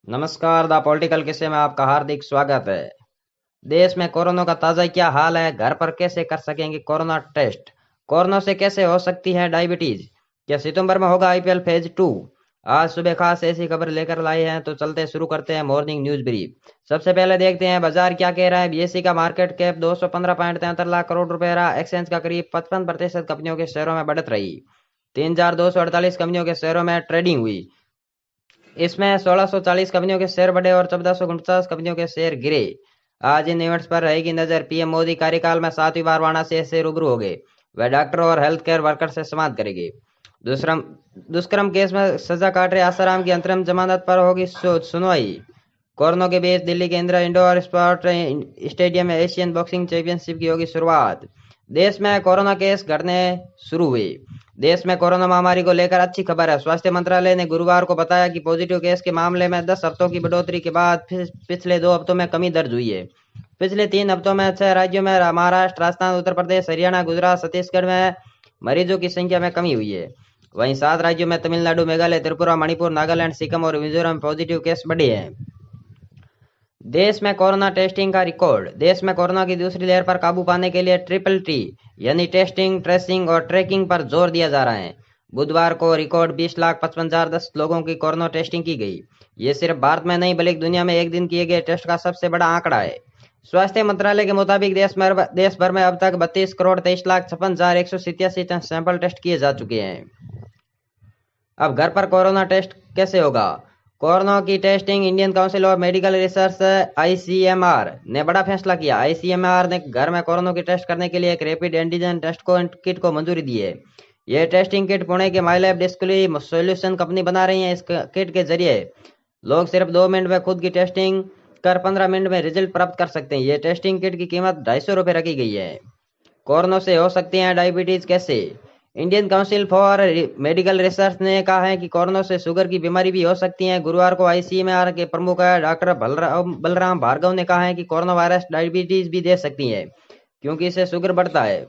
नमस्कार। The political किस्से में आपका हार्दिक स्वागत है। देश में कोरोना का ताजा क्या हाल है? घर पर कैसे कर सकेंगे कोरोना टेस्ट? कोरोना से कैसे हो सकती है डायबिटीज? क्या सितंबर में होगा आईपीएल फेज 2? आज सुबह खास ऐसी खबर लेकर लाए हैं, तो चलते शुरू करते हैं मॉर्निंग न्यूज ब्रीफ। सबसे पहले देखते हैं बाजार क्या कह रहा है। बीएसई का मार्केट कैप 215.73 लाख करोड़ रुपए रहा। एक्सचेंज का करीब 55% कंपनियों के शेयरों में बढ़त रही। 3,248 कंपनियों के शेयरों में ट्रेडिंग हुई। इसमें 1640 कंपनियों के शेयर बढ़े और 1449 कंपनियों के शेयर गिरे। आज इन इवेंट्स पर रहेगी नजर। पीएम मोदी कार्यकाल में 7वीं बार वाराणसी से रूबरू हो गए। वह डॉक्टर और हेल्थ केयर वर्कर से संवाद करेंगे। दुष्कर्म दुष्कर्म केस में सजा काट रहे आसाराम की अंतरिम जमानत पर होगी सुनवाई। कोरोना के बीच दिल्ली के इंदिरा इंडोर स्पोर्ट स्टेडियम में एशियन बॉक्सिंग चैंपियनशिप की होगी शुरुआत। देश में कोरोना केस घटने शुरू हुए। देश में कोरोना महामारी को लेकर अच्छी खबर है। स्वास्थ्य मंत्रालय ने गुरुवार को बताया कि पॉजिटिव केस के मामले में 10 हफ्तों की बढ़ोतरी के बाद पिछले 2 हफ्तों में कमी दर्ज हुई है। पिछले 3 हफ्तों में 6 राज्यों में महाराष्ट्र, राजस्थान, उत्तर प्रदेश, हरियाणा, गुजरात, छत्तीसगढ़ में मरीजों की संख्या में कमी हुई है। वहीं 7 राज्यों में तमिलनाडु, मेघालय, त्रिपुरा, मणिपुर, नागालैंड, सिक्किम और मिजोरम में पॉजिटिव केस बढ़े हैं। देश में कोरोना टेस्टिंग का रिकॉर्ड। देश में कोरोना की दूसरी लहर पर काबू पाने के लिए ट्रिपल टी यानी टेस्टिंग, ट्रेसिंग और ट्रैकिंग पर जोर दिया जा रहा है। बुधवार को रिकॉर्ड 20,55,010 लोगों की कोरोना टेस्टिंग की गई। ये सिर्फ भारत में नहीं बल्कि दुनिया में एक दिन किए गए टेस्ट का सबसे बड़ा आंकड़ा है। स्वास्थ्य मंत्रालय के मुताबिक देश भर में अब तक 32,23,56,187 सैंपल टेस्ट किए जा चुके हैं। अब घर पर कोरोना टेस्ट कैसे होगा? कोरोना की testing Indian council of medical research ICMR ने बड़ा फैसला किया। आईसीएमआर ने घर में कोरोना की टेस्ट करने के लिए एक रैपिड एंटीजन टेस्ट किट को मंजूरी दी है। यह टेस्टिंग किट पुणे के माइलैब डिस्कवरी सॉल्यूशन कंपनी बना रही है। इस किट के जरिए लोग सिर्फ 2 मिनट में खुद की टेस्टिंग कर 15 मिनट में रिजल्ट प्राप्त कर सकते हैं। यह टेस्टिंग किट की कीमत 250 रुपये रखी गई है। कोरोना से हो सकती है डायबिटीज कैसे? Indian council for medical research ने कहा है कि कोरोना से शुगर की बीमारी भी हो सकती है। गुरुवार को आईसीएमआर के प्रमुख डॉक्टर बलराम भार्गव ने कहा है कि कोरोना वायरस डायबिटीज भी दे सकती है, क्योंकि इससे शुगर बढ़ता है।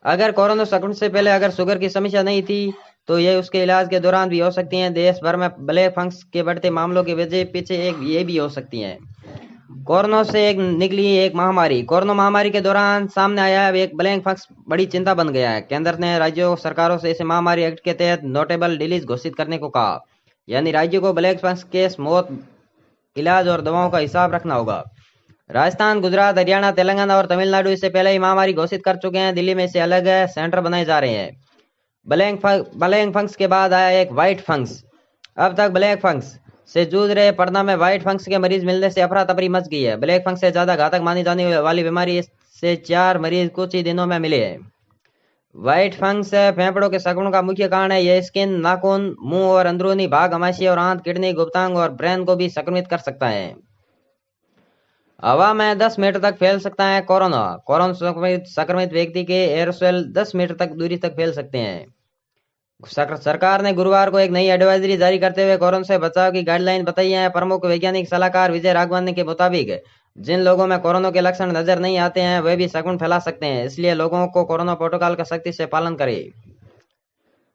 अगर कोरोना संक्रमण से पहले अगर शुगर की समस्या नहीं थी, तो ये उसके इलाज के दौरान भी हो सकती है। देश भर में ब्लैक फंगस के बढ़ते मामलों की वजह पीछे ये भी हो सकती है। कोरोना से निकली एक महामारी। कोरोना महामारी के दौरान सामने आया एक ब्लैक फंगस बड़ी चिंता बन गया है। केंद्र ने राज्यों सरकारों से इसे महामारी एक्ट के तहत नोटेबल डिलीज घोषित करने को कहा। यानी राज्यों को ब्लैक फंगस केस, मौत, इलाज और दवाओं का हिसाब रखना होगा। राजस्थान, गुजरात, हरियाणा, तेलंगाना और तमिलनाडु इससे पहले ही महामारी घोषित कर चुके हैं। दिल्ली में इसे अलग सेंटर बनाए जा रहे हैं। ब्लैक फंगस के बाद आया एक व्हाइट फंगस। अब तक ब्लैक फंगस से जूझ रहे पटना में व्हाइट फंगस के मरीज मिलने से अफरा तफरी मच गई है। ब्लैक फंगस से ज्यादा घातक मानी जाने वाली बीमारी से 4 मरीज कुछ ही दिनों में मिले हैं। व्हाइट फंगस फेफड़ों के संक्रमण का मुख्य कारण है। यह स्किन, नाखून, मुंह और अंदरूनी भाग, आमाशय और आंत, किडनी, गुप्तांग और ब्रेन को भी संक्रमित कर सकता है। हवा में 10 मीटर तक फैल सकता है कोरोना। कोरोना संक्रमित व्यक्ति के एरोसोल 10 मीटर तक दूरी तक फैल सकते हैं। सरकार ने गुरुवार को एक नई एडवाइजरी जारी करते हुए कोरोना से बचाव की गाइडलाइन बताई है। प्रमुख वैज्ञानिक सलाहकार विजय राघवन के मुताबिक जिन लोगों में कोरोना के लक्षण नजर नहीं आते हैं, वे भी संक्रमण फैला सकते हैं। इसलिए लोगों को कोरोना प्रोटोकॉल का सख्ती से पालन करें।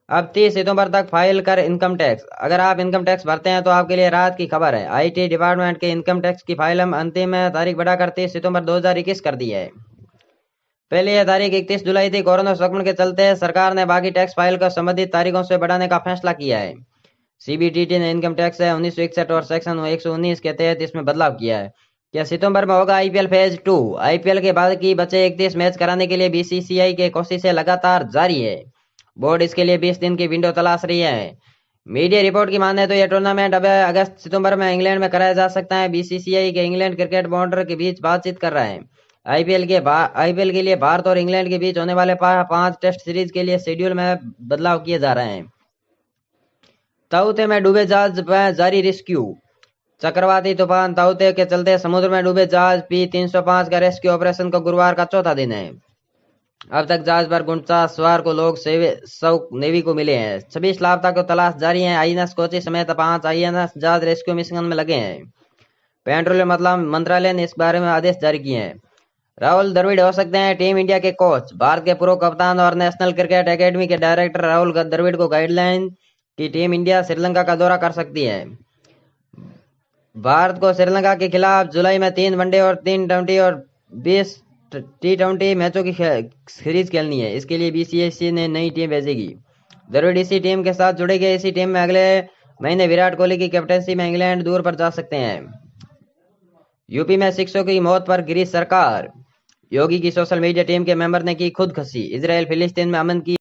अब 30 सितंबर तक फाइल कर इनकम टैक्स। अगर आप इनकम टैक्स भरते हैं तो आपके लिए राहत की खबर है। आईटी डिपार्टमेंट के इनकम टैक्स की फाइल अंतिम तारीख बढ़ाकर 30 सितंबर 2021 कर दी है। पहले यह तारीख 31 जुलाई थी। कोरोना संक्रमण के चलते सरकार ने बाकी टैक्स फाइल को संबंधित तारीखों से बढ़ाने का फैसला किया है। सीबीडीटी ने इनकम टैक्स 1961 और सेक्शन 119 के तहत इसमें बदलाव किया है। क्या सितंबर में होगा आईपीएल फेज 2? आईपीएल के बाद की बचे 31 मैच कराने के लिए बीसीसीआई के कोशिशें लगातार जारी है। बोर्ड इसके लिए 20 दिन की विंडो तलाश रही है। मीडिया रिपोर्ट की माने तो यह टूर्नामेंट अब अगस्त सितंबर में इंग्लैंड में कराया जा सकता है। बीसीसीआई के इंग्लैंड क्रिकेट बोर्ड के बीच बातचीत कर रहा है। आईपीएल के लिए भारत और इंग्लैंड के बीच होने वाले 5 टेस्ट सीरीज के लिए शेड्यूल में बदलाव किए जा रहे हैं। ताउते में डूबे जहाज पर जारी रेस्क्यू। चक्रवाती तूफान ताउते के चलते समुद्र में डूबे जहाज P-305 का रेस्क्यू ऑपरेशन का गुरुवार का चौथा दिन है। अब तक जहाज पर 49 सवार को लोग 100 नेवी को मिले हैं। 26 लापता को तलाश जारी है। आईएनएस कोची समेत 5 आईएनएस जहाज रेस्क्यू मिशन में लगे हैं। पेट्रोलियम मंत्रालय ने इस बारे में आदेश जारी किए हैं। राहुल द्रविड़ हो सकते हैं टीम इंडिया के कोच। भारत के पूर्व कप्तान और नेशनल क्रिकेट एकेडमी के डायरेक्टर राहुल द्रविड़ को गाइडलाइन की टीम इंडिया श्रीलंका का दौरा कर सकती है। भारत को श्रीलंका के खिलाफ जुलाई में 3 वनडे और 3 टी20 और 20 टी20 मैचों की सीरीज खेलनी है। इसके लिए बीसीसीआई ने नई टीम भेजेगी। द्रविड़ इसी टीम के साथ जुड़ेंगे। इसी टीम में अगले महीने विराट कोहली की कैप्टनसी में इंग्लैंड दूर पर जा सकते हैं। यूपी में शिक्षकों की मौत पर गिरी सरकार। योगी की सोशल मीडिया टीम के मेंबर ने की खुदकुशी। इजराइल फिलिस्तीन में अमन की